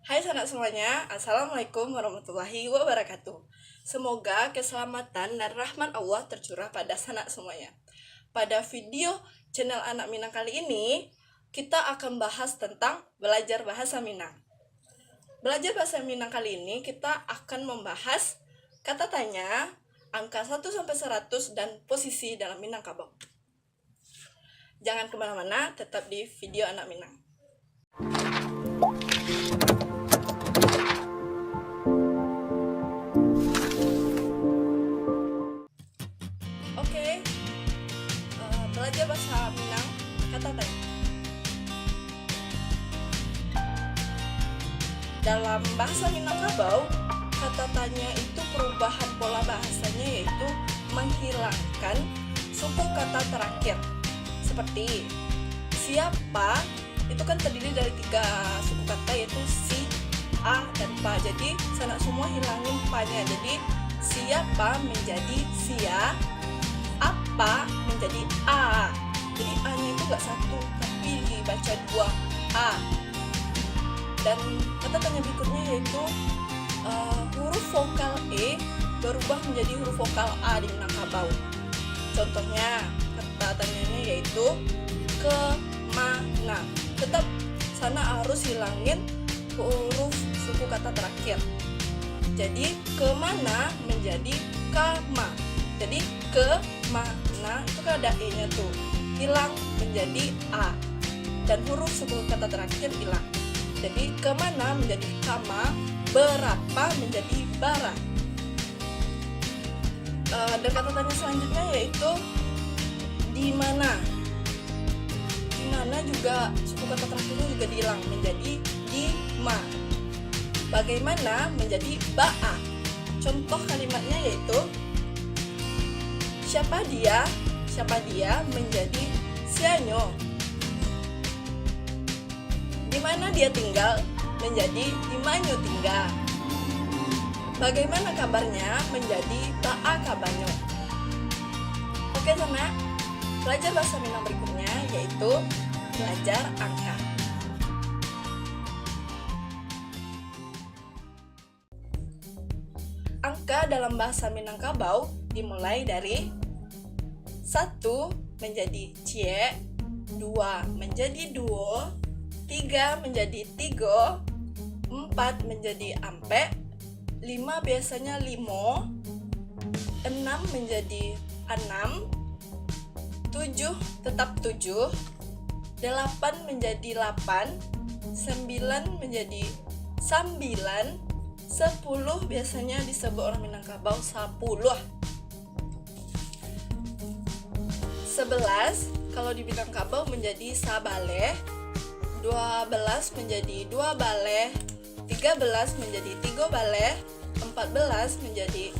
Hai sanak semuanya, Assalamualaikum warahmatullahi wabarakatuh. Semoga keselamatan dan rahmat Allah tercurah pada sanak semuanya. Pada video channel Anak Minang kali ini, kita akan bahas tentang belajar bahasa Minang. Belajar bahasa Minang kali ini kita akan membahas kata tanya, angka 1-100 dan posisi dalam Minangkabau. Jangan kemana-mana, tetap di video Anak Minang. Belajar bahasa Minang, kata tanya. Dalam bahasa Minangkabau, kata tanya itu perubahan pola bahasanya, yaitu menghilangkan suku kata terakhir. Seperti siapa, itu kan terdiri dari 3 suku kata, yaitu si, a, dan pa. Jadi sanak semua hilangin pa-nya. Jadi siapa menjadi sia, apa menjadi a. Jadi a-nya itu gak satu, tapi dibaca 2 a. Dan kata tanya berikutnya yaitu huruf vokal e berubah menjadi huruf vokal a di Minangkabau. Contohnya kata tanyanya yaitu kemana. Tetap sana harus hilangin huruf suku kata terakhir. Jadi kemana menjadi kama. Jadi kemana itu kan ada e-nya tuh, hilang menjadi a, dan huruf suku kata terakhir hilang. Jadi kemana menjadi kama, berapa menjadi bara. Dan kata tanya selanjutnya yaitu di mana. Di mana juga suku kata terakhirnya juga dihilang menjadi di ma. Bagaimana menjadi baa. Contoh kalimatnya yaitu siapa dia menjadi sianyo. Di mana dia tinggal menjadi di manyo tinggal. Bagaimana kabarnya menjadi baa kabarnya. Oke sana, belajar bahasa Minang berikutnya yaitu belajar angka. Angka dalam bahasa Minangkabau dimulai dari 1 menjadi cie, 2 menjadi duo, 3 menjadi tigo, 4 menjadi ampe, 5 biasanya limo, 6 menjadi anam, 7 tetap 7, 8 menjadi 8, 9 menjadi 9, 10 biasanya disebut orang Minangkabau 10. 11 kalau di Minangkabau menjadi sabale, 12 menjadi 2 bale, 13 menjadi 3 bale, 14 menjadi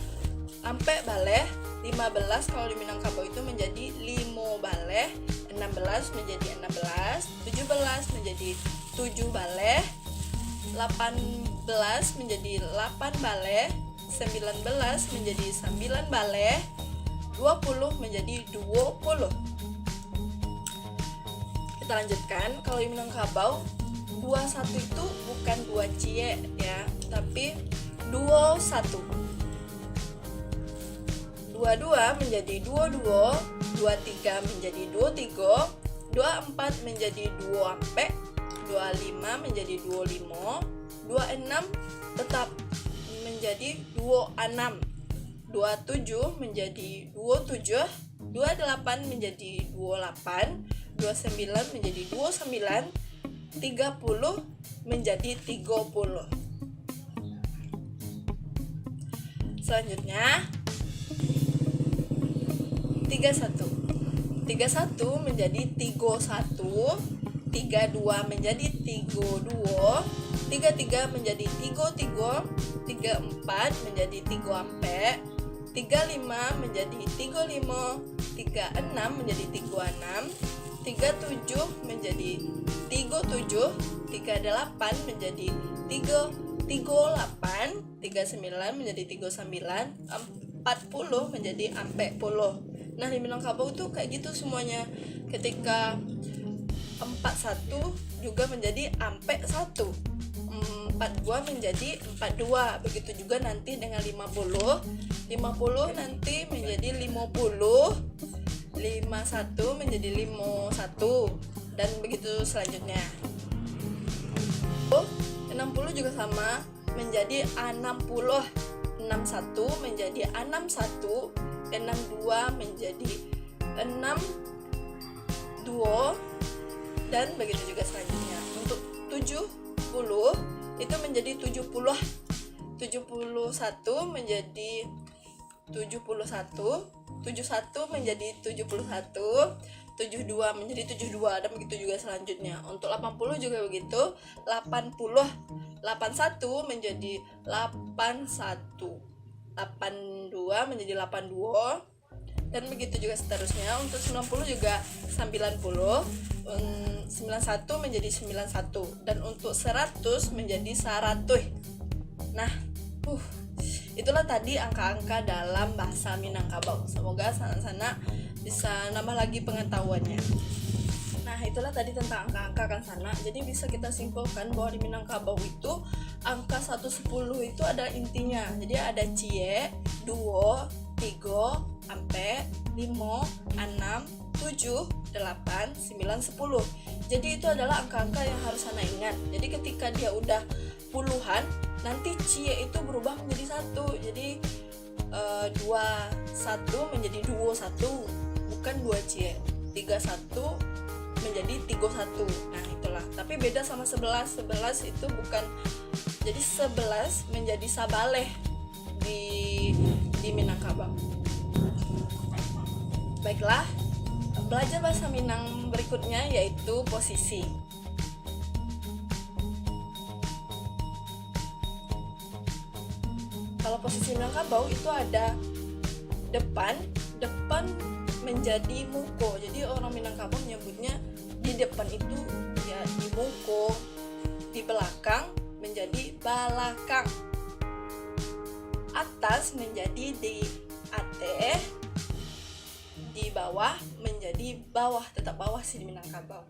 ampe bale, 15 kalau di Minangkabau itu menjadi 5 bale, 16 menjadi 16, 17 menjadi 7 bale, 18 menjadi 8 bale, 19 menjadi 9 bale, 20 menjadi 20. Kita lanjutkan. Kalau di Minangkabau 21 itu bukan 2 cie ya, tapi 21. 22 menjadi 22, 23 menjadi 23, 24 menjadi 2 ampe, 25 menjadi 25, 26 tetap menjadi 26, 27 menjadi 27, 28 menjadi 28, 29 menjadi 29, 30 menjadi 30. Selanjutnya 31 menjadi 31, 32 menjadi 32, 33 menjadi 33, 34 menjadi 3 ampe, 35 menjadi 35, 36 menjadi 36, 37 menjadi 37, 38 menjadi 38, 39 menjadi 39, 40 menjadi ampe puluh. Nah di Minangkabau tuh kayak gitu semuanya. Ketika 41 juga menjadi ampe 1, 42 menjadi 42. Begitu juga nanti dengan 50 nanti menjadi 50, 51 menjadi 51, dan begitu selanjutnya. 60 juga sama menjadi 60, 61 menjadi 61, 62 menjadi 62, dan begitu juga selanjutnya. Untuk 70 itu menjadi 70, 71 menjadi 71, 71 menjadi 71, 72 menjadi 72, dan begitu juga selanjutnya. Untuk 80 juga begitu, 80, 81 menjadi 81, 82 menjadi 82, dan begitu juga seterusnya. Untuk 90 juga 90, 91 menjadi 91, dan untuk 100 menjadi 100. Nah, itulah tadi angka-angka dalam bahasa Minangkabau. Semoga sana-sana bisa nambah lagi pengetahuannya. Nah, itulah tadi tentang angka-angka kan sana. Jadi bisa kita simpulkan bahwa di Minangkabau itu angka 1-10 itu ada intinya. Jadi ada cie, duo, tigo, ampe, limo, 6, 7, 8, 9, 10. Jadi itu adalah angka-angka yang harus sana ingat. Jadi ketika dia udah puluhan, nanti cie itu berubah menjadi 1. Jadi 21 menjadi 21, bukan 2 cie. 31 menjadi 31. Nah, itulah. Tapi beda sama 11. 11 itu bukan, jadi 11 menjadi sabaleh di Minangkabau. Baiklah, belajar bahasa Minang berikutnya yaitu posisi. Kalau posisi Minangkabau itu ada depan menjadi muko. Jadi orang Minangkabau menyebutnya di depan itu ya di muko, di belakang menjadi balakang, atas menjadi di ate, di bawah menjadi bawah, tetap bawah sih di Minangkabau.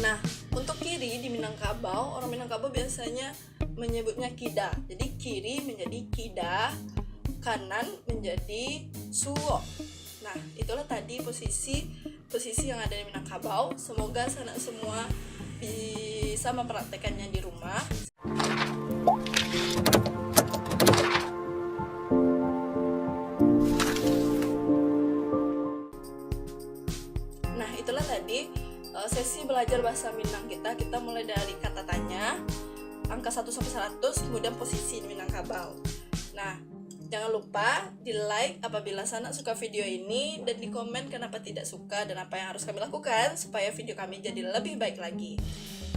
Nah, untuk kiri di Minangkabau, orang Minangkabau biasanya menyebutnya kida. Jadi kiri menjadi kida, kanan menjadi suwo. Nah, itulah tadi posisi yang ada di Minangkabau. Semoga sanak semua bisa mempraktekannya di rumah. Nah, itulah tadi sesi belajar bahasa Minang kita mulai dari kata tanya, angka 1-100, kemudian posisi di Minangkabau. Nah, jangan lupa di like apabila sanak suka video ini, dan di komen kenapa tidak suka dan apa yang harus kami lakukan supaya video kami jadi lebih baik lagi.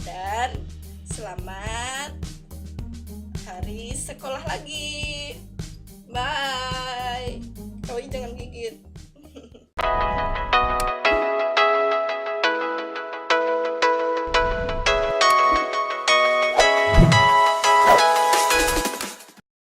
Dan selamat hari sekolah lagi. Bye. Kau jangan gigit.